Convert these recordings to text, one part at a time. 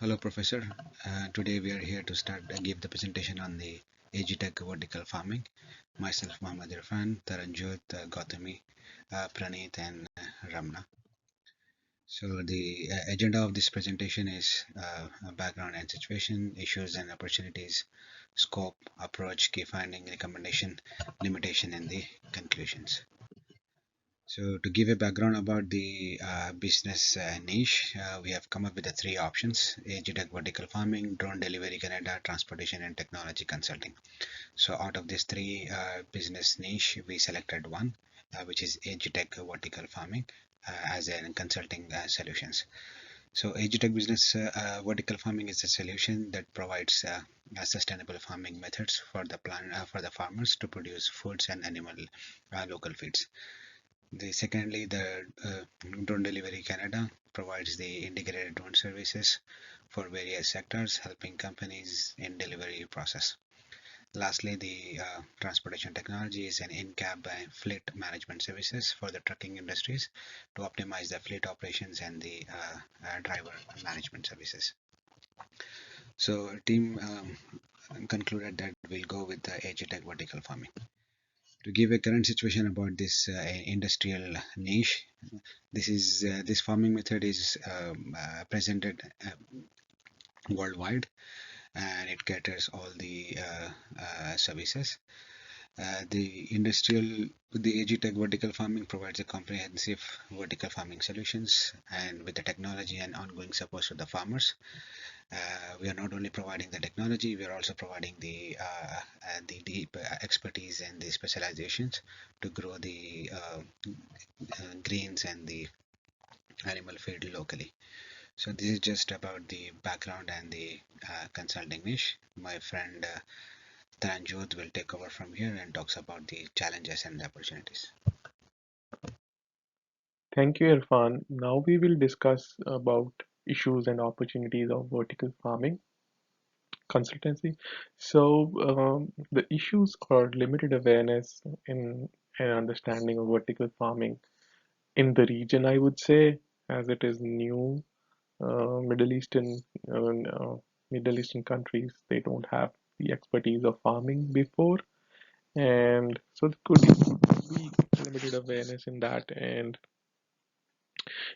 Hello, Professor. Today we are here to give the presentation on the Agitech vertical farming. Myself, Mohammad Irfan, Taranjot, Gautami, Praneeth, and Ramna. So the agenda of this presentation is background and situation, issues and opportunities, scope, approach, key finding, recommendation, limitation, and the conclusions. So to give a background about the business niche, we have come up with the three options: Agitech vertical farming, drone delivery Canada, transportation and technology consulting. So out of these three business niche, we selected one, which is Agitech vertical farming as a consulting solutions. So Agitech business vertical farming is a solution that provides sustainable farming methods for the farmers to produce foods and animal local feeds. Secondly, the Drone Delivery Canada provides the integrated drone services for various sectors, helping companies in delivery process. Lastly, the transportation technology is an in-cab fleet management services for the trucking industries to optimize the fleet operations and the driver management services. So, team concluded that we'll go with the Agitech vertical farming. To give a current situation about this industrial niche, this farming method is presented worldwide, and it caters all the services. The Agitech vertical farming provides a comprehensive vertical farming solutions, and with the technology and ongoing support to the farmers. We are not only providing the technology, we are also providing the deep expertise and the specializations to grow the greens and the animal feed locally. So this is just about the background and the consulting niche. My friend Taranjot will take over from here and talks about the challenges and the opportunities. Thank you, Irfan. Now we will discuss about issues and opportunities of vertical farming consultancy. The issues are limited awareness in and understanding of vertical farming in the region, I would say, as it is new. Middle Eastern Middle Eastern countries, they don't have the expertise of farming before, and so there could be limited awareness in that. And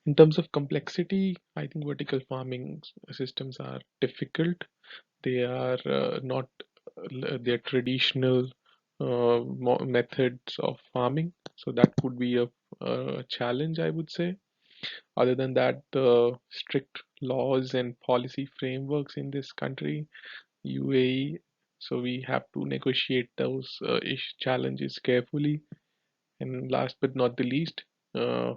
in terms of complexity, I think vertical farming systems are difficult. They are not their traditional methods of farming, so that could be a challenge, I would say. Other than that, the strict laws and policy frameworks in this country, UAE, so we have to negotiate those challenges carefully. And last but not the least, uh,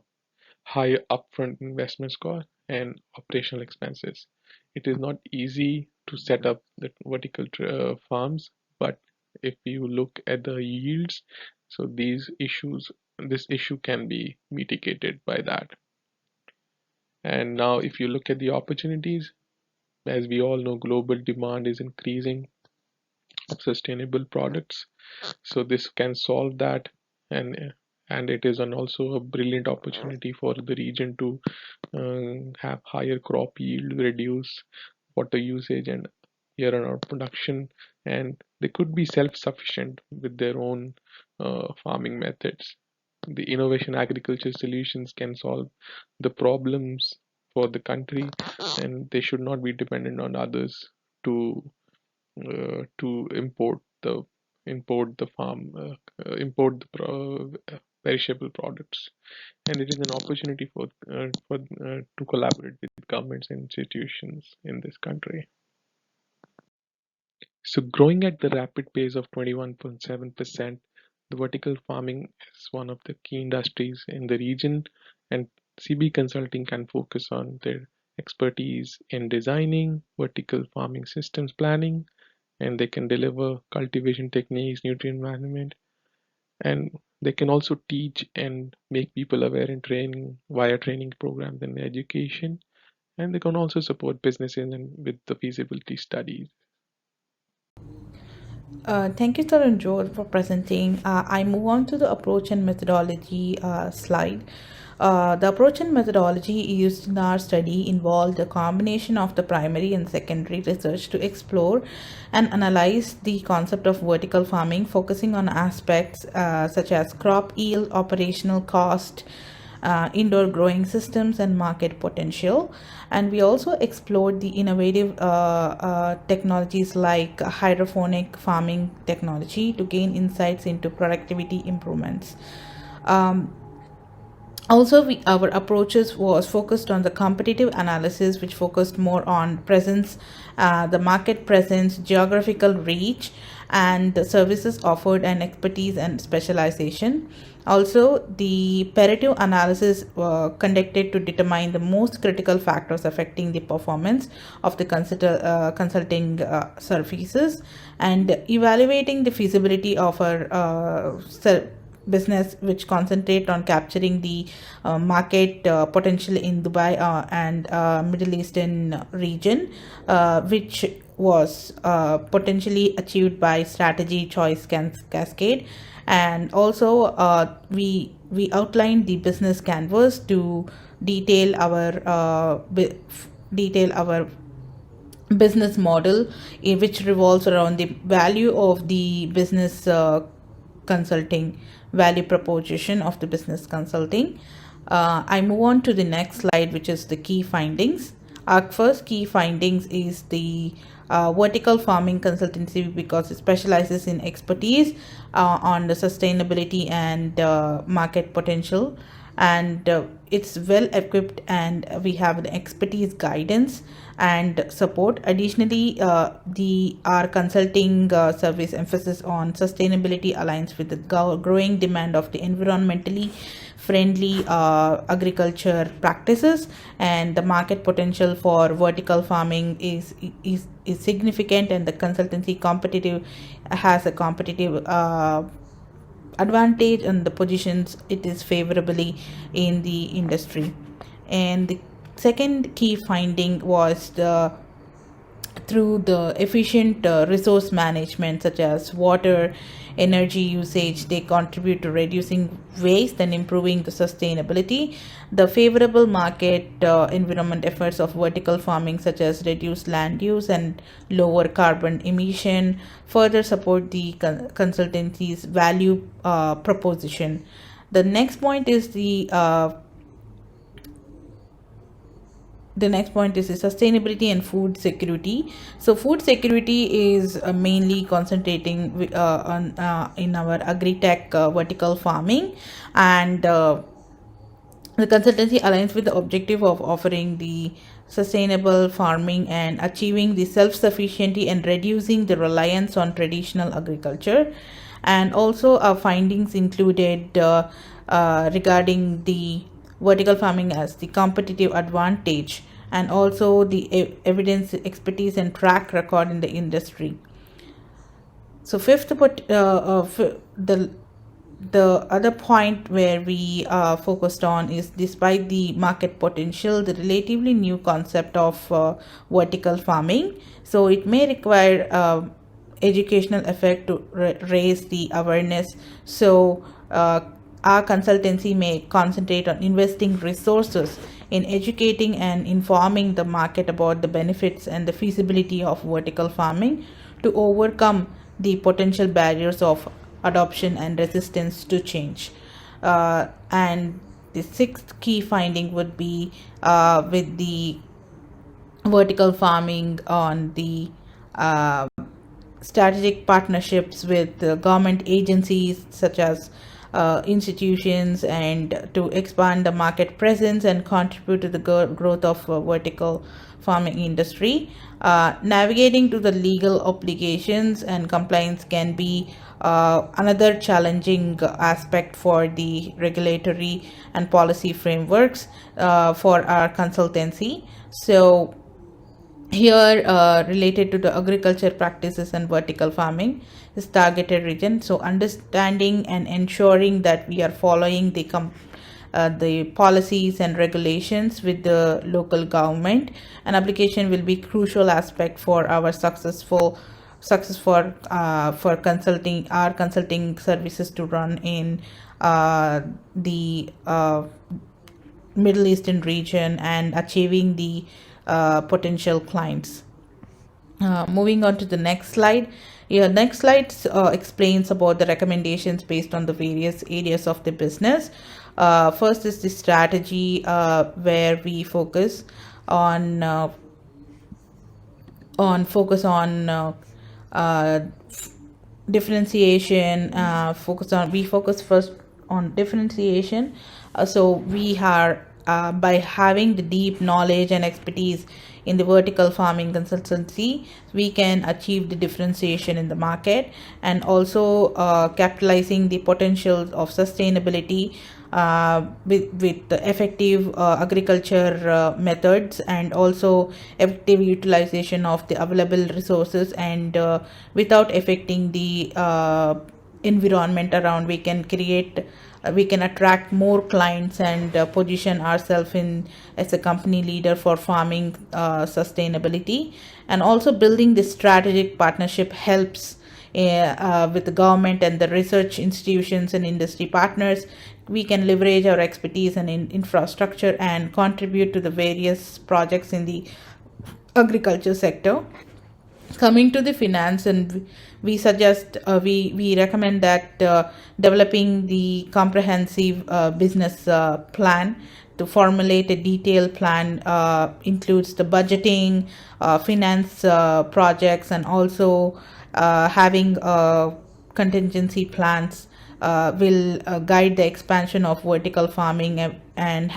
high upfront investment cost and operational expenses. It is not easy to set up the vertical farms, but if you look at the yields, so this issue can be mitigated by that. And now, if you look at the opportunities, as we all know, global demand is increasing of sustainable products. So this can solve that, and and it is also a brilliant opportunity for the region to have higher crop yield, reduce water usage, and year on production, and they could be self-sufficient with their own farming methods. The innovation agriculture solutions can solve the problems for the country, and they should not be dependent on others to to import the farm import the perishable products. And it is an opportunity for to collaborate with governments and institutions in this country. So growing at the rapid pace of 21.7%, the vertical farming is one of the key industries in the region, and CB Consulting can focus on their expertise in designing vertical farming systems planning, and they can deliver cultivation techniques, nutrient management, and they can also teach and make people aware in training via training programs and education, and they can also support businesses and with the feasibility studies. Thank you, Taranjot, for presenting. I move on to the approach and methodology slide. The approach and methodology used in our study involved a combination of the primary and secondary research to explore and analyze the concept of vertical farming, focusing on aspects such as crop yield, operational cost, indoor growing systems, and market potential. And we also explored the innovative technologies like hydroponic farming technology to gain insights into productivity improvements. Also, our approaches was focused on the competitive analysis, which focused more on presence, the market presence, geographical reach, and the services offered, and expertise and specialization. Also, the Pareto analysis conducted to determine the most critical factors affecting the performance of the consulting services, and evaluating the feasibility of our business, which concentrate on capturing the market potential in Dubai and Middle Eastern region, which was potentially achieved by strategy choice cascade. And also we outlined the business canvas to detail our business model, which revolves around the value of the business consulting, value proposition of the business consulting. I move on to the next slide, which is the key findings. Our first key findings is the vertical farming consultancy, because it specializes in expertise on the sustainability and market potential, and it's well equipped, and we have the expertise, guidance, and support. Additionally, our consulting service emphasis on sustainability aligns with the growing demand of the environmentally friendly agriculture practices, and the market potential for vertical farming is significant, and the consultancy has a competitive advantage, and the positions it is favorably in the industry. And the second key finding was through the efficient resource management, such as water, energy usage, they contribute to reducing waste and improving the sustainability. The favorable market environment efforts of vertical farming, such as reduced land use and lower carbon emission, further support the consultancy's value proposition. The next point is the sustainability and food security. So food security is mainly concentrating on in our agri-tech vertical farming, and the consultancy aligns with the objective of offering the sustainable farming and achieving the self-sufficiency and reducing the reliance on traditional agriculture. And also our findings included regarding the vertical farming as the competitive advantage, and also the evidence, expertise, and track record in the industry. So the other point where we focused on is, despite the market potential, the relatively new concept of vertical farming, so it may require educational effect to raise the awareness. So our consultancy may concentrate on investing resources in educating and informing the market about the benefits and the feasibility of vertical farming to overcome the potential barriers of adoption and resistance to change. And the sixth key finding would be with the vertical farming on the strategic partnerships with government agencies, such as institutions, and to expand the market presence and contribute to the growth of vertical farming industry. Navigating to the legal obligations and compliance can be another challenging aspect for the regulatory and policy frameworks for our consultancy. So here, related to the agriculture practices and vertical farming is targeted region. So understanding and ensuring that we are following the policies and regulations with the local government and application will be crucial aspect for our success for consulting services to run in the Middle Eastern region and achieving the potential clients. Moving on to the next slide. Next slide explains about the recommendations based on the various areas of the business. First is the strategy, where we focus on differentiation. We focus first on differentiation. So we are by having the deep knowledge and expertise in the vertical farming consultancy, we can achieve the differentiation in the market, and also capitalizing the potential of sustainability with the effective agriculture methods, and also effective utilization of the available resources, and without affecting the environment around. We can attract more clients and position ourselves in as a company leader for farming sustainability. And also building this strategic partnership helps with the government and the research institutions and industry partners. We can leverage our expertise and infrastructure and contribute to the various projects in the agriculture sector. Coming to the finance, and we suggest we recommend that developing the comprehensive business plan. To formulate a detailed plan includes the budgeting, finance projects, and also having contingency plans will guide the expansion of vertical farming, and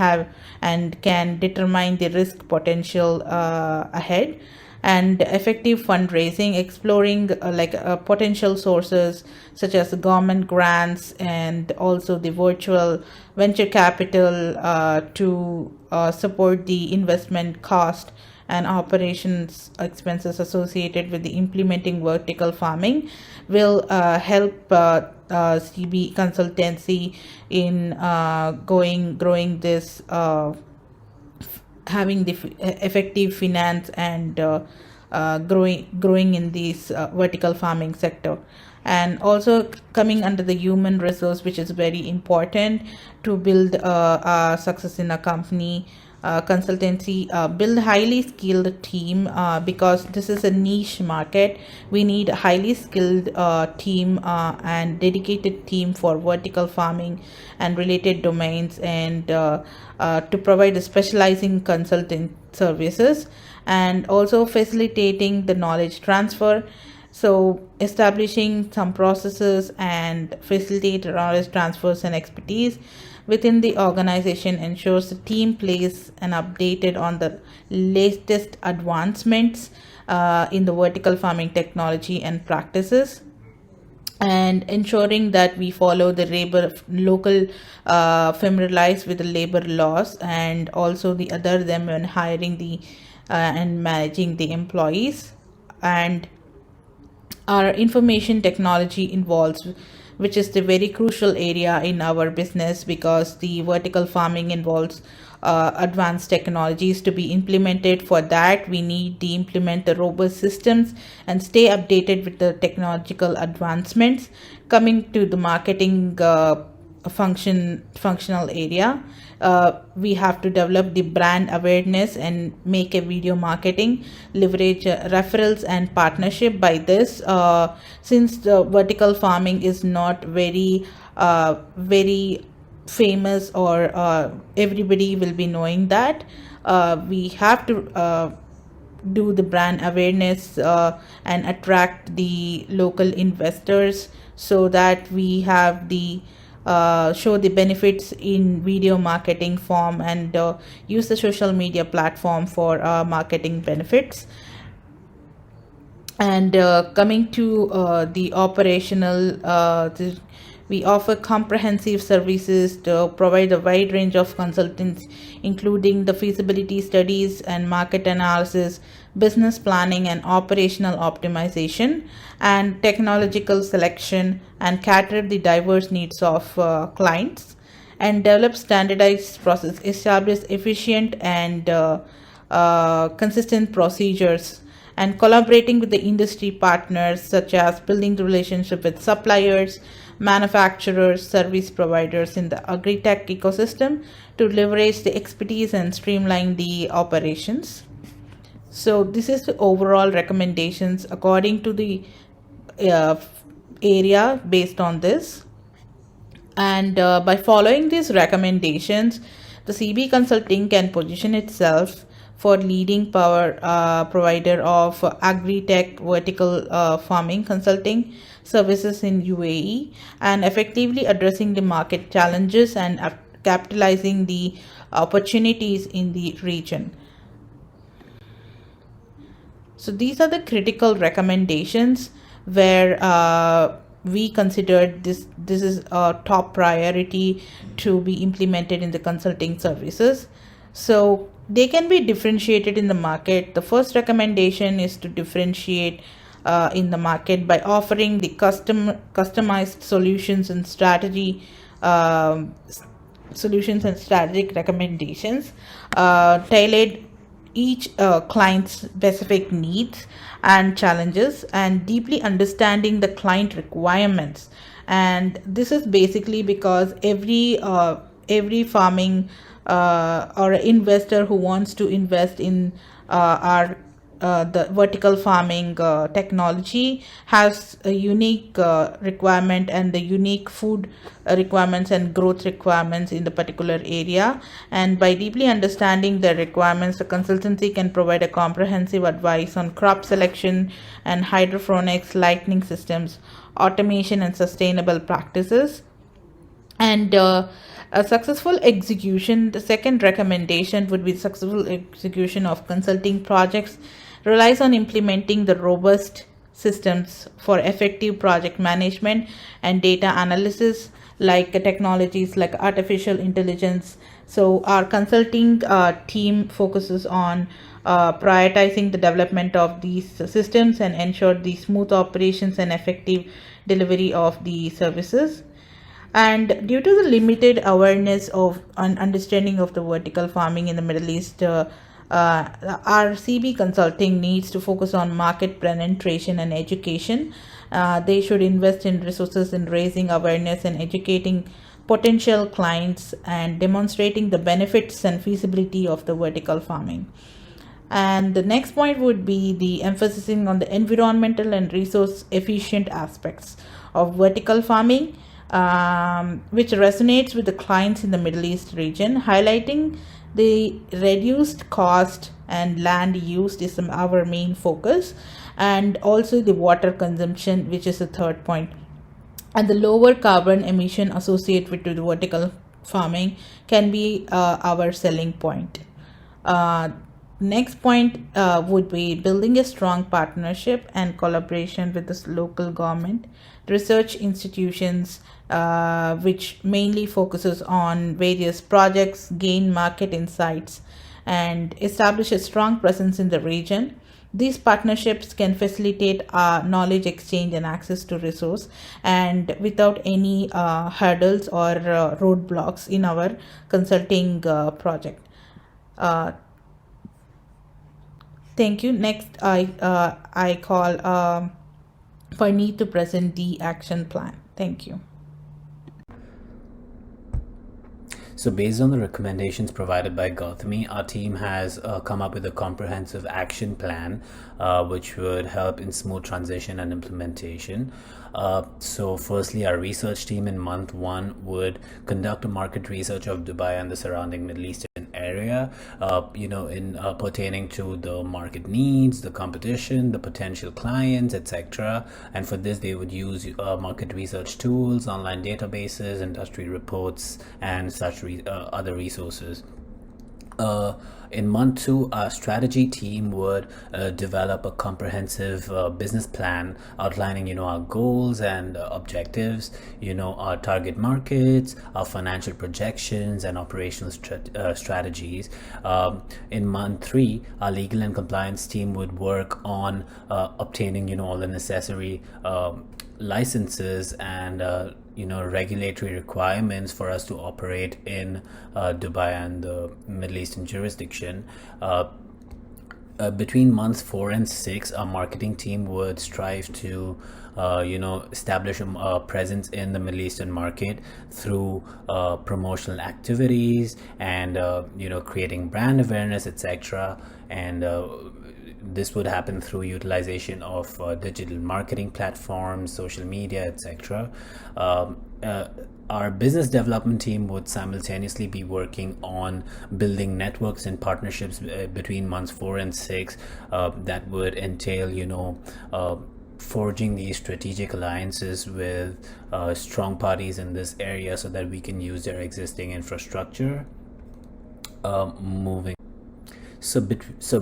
can determine the risk potential ahead. And effective fundraising, exploring potential sources such as government grants and also the virtual venture capital to support the investment cost and operations expenses associated with the implementing vertical farming, will help CB consultancy in growing this, having the effective finance and growing in this vertical farming sector. And also coming under the human resource, which is very important to build success in a company consultancy. Build highly skilled team, because this is a niche market. We need a highly skilled team and dedicated team for vertical farming and related domains, and to provide the specializing consulting services, and also facilitating the knowledge transfer. So establishing some processes and facilitate knowledge transfers and expertise within the organization ensures the team plays and updated on the latest advancements in the vertical farming technology and practices, and ensuring that we follow the local familiarize with the labor laws, and also the other them when hiring the and managing the employees. And our information technology involves, which is the very crucial area in our business, because the vertical farming involves advanced technologies to be implemented. For that, we need to implement the robust systems and stay updated with the technological advancements. Coming to the marketing functional area, we have to develop the brand awareness and make a video marketing, leverage referrals and partnership. By this, since the vertical farming is not very famous, or everybody will be knowing that, we have to do the brand awareness and attract the local investors, so that we have the show the benefits in video marketing form, and use the social media platform for marketing benefits. And coming to the operational, we offer comprehensive services to provide a wide range of consultants, including the feasibility studies and market analysis, business planning and operational optimization, and technological selection, and cater the diverse needs of clients, and develop standardized process, establish efficient and consistent procedures, and collaborating with the industry partners, such as building the relationship with suppliers, manufacturers, service providers in the agri-tech ecosystem to leverage the expertise and streamline the operations. So this is the overall recommendations according to the area based on this. And by following these recommendations, the CB Consulting can position itself for leading power provider of agri-tech vertical farming consulting services in UAE, and effectively addressing the market challenges and capitalizing the opportunities in the region. So these are the critical recommendations where we considered this is a top priority to be implemented in the consulting services. So they can be differentiated in the market. The first recommendation is to differentiate in the market by offering the customized solutions and strategic recommendations tailored each client's specific needs and challenges, and deeply understanding the client requirements. And this is basically because every farming or investor who wants to invest in the vertical farming technology has a unique requirement and the unique food requirements and growth requirements in the particular area. And by deeply understanding the requirements, the consultancy can provide a comprehensive advice on crop selection and hydroponics, lighting systems, automation, and sustainable practices. And a successful execution, the second recommendation would be successful execution of consulting projects relies on implementing the robust systems for effective project management and data analysis, like technologies like artificial intelligence. So our consulting team focuses on prioritizing the development of these systems and ensure the smooth operations and effective delivery of the services. And due to the limited awareness of and understanding of the vertical farming in the Middle East, our CB Consulting needs to focus on market penetration and education. They should invest in resources in raising awareness and educating potential clients and demonstrating the benefits and feasibility of the vertical farming. And the next point would be the emphasizing on the environmental and resource efficient aspects of vertical farming, which resonates with the clients in the Middle East region. Highlighting the reduced cost and land use is our main focus, and also the water consumption, which is the third point, and the lower carbon emission associated with the vertical farming can be our selling point. Next point would be building a strong partnership and collaboration with the local government, research institutions, which mainly focuses on various projects, gain market insights, and establish a strong presence in the region. These partnerships can facilitate knowledge exchange and access to resource, and without any hurdles or roadblocks in our consulting project. Thank you. Next, I call Farneet to present the action plan. Thank you. So based on the recommendations provided by Gautami, our team has come up with a comprehensive action plan which would help in smooth transition and implementation. So firstly, our research team in month 1 would conduct a market research of Dubai and the surrounding Middle Eastern area, in pertaining to the market needs, the competition, the potential clients, etc. And for this, they would use market research tools, online databases, industry reports, and such other resources. In month 2, our strategy team would develop a comprehensive business plan outlining, our goals and objectives, our target markets, our financial projections, and operational strategies. In month 3, our legal and compliance team would work on obtaining, all the necessary licenses and regulatory requirements for us to operate in Dubai and the Middle Eastern jurisdiction. between months 4 and 6, our marketing team would strive to, establish a presence in the Middle Eastern market through promotional activities and, creating brand awareness, etc. And this would happen through utilization of digital marketing platforms, social media, etc. Our business development team would simultaneously be working on building networks and partnerships between months 4 and 6 that would entail, forging these strategic alliances with strong parties in this area so that we can use their existing infrastructure. Moving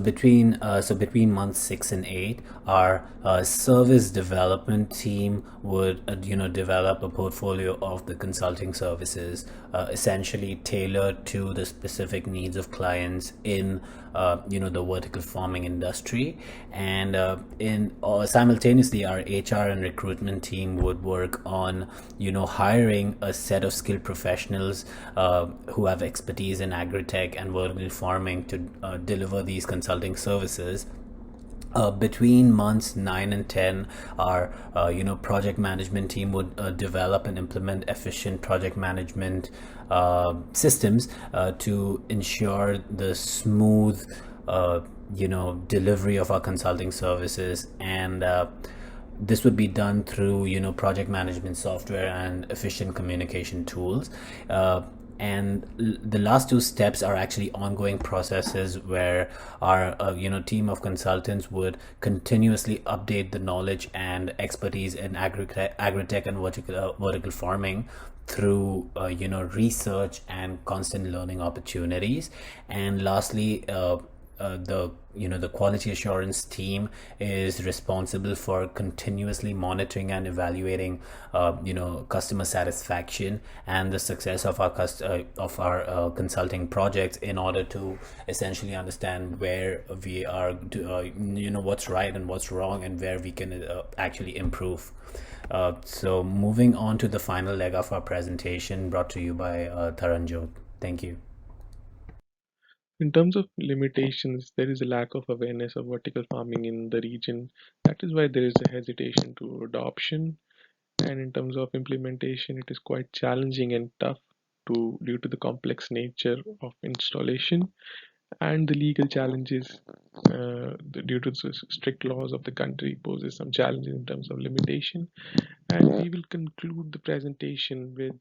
between months 6 and 8, our service development team would develop a portfolio of the consulting services, essentially tailored to the specific needs of clients in the vertical farming industry. And simultaneously, our HR and recruitment team would work on hiring a set of skilled professionals who have expertise in agri-tech and vertical farming to deliver these consulting services. Between months 9 and 10, our project management team would develop and implement efficient project management systems to ensure the smooth delivery of our consulting services. And this would be done through project management software and efficient communication tools. And the last two steps are actually ongoing processes where our team of consultants would continuously update the knowledge and expertise in agri-tech and vertical farming through research and constant learning opportunities. And lastly, the quality assurance team is responsible for continuously monitoring and evaluating customer satisfaction and the success of our consulting projects, in order to essentially understand where we are what's right and what's wrong, and where we can actually improve. So moving on to the final leg of our presentation, brought to you by Taranjot. Thank you. In terms of limitations, there is a lack of awareness of vertical farming in the region. That is why there is a hesitation to adoption. And in terms of implementation, it is quite challenging and tough due to the complex nature of installation and the legal challenges due to the strict laws of the country poses some challenges in terms of limitation. And we will conclude the presentation with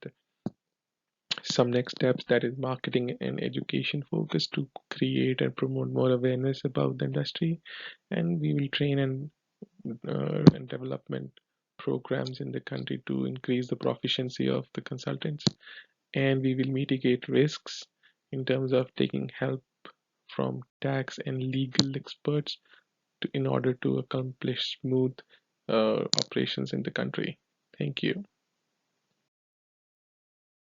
some next steps, that is marketing and education focus to create and promote more awareness about the industry. And we will train and development programs in the country to increase the proficiency of the consultants. And we will mitigate risks in terms of taking help from tax and legal experts in order to accomplish smooth operations in the country. Thank you.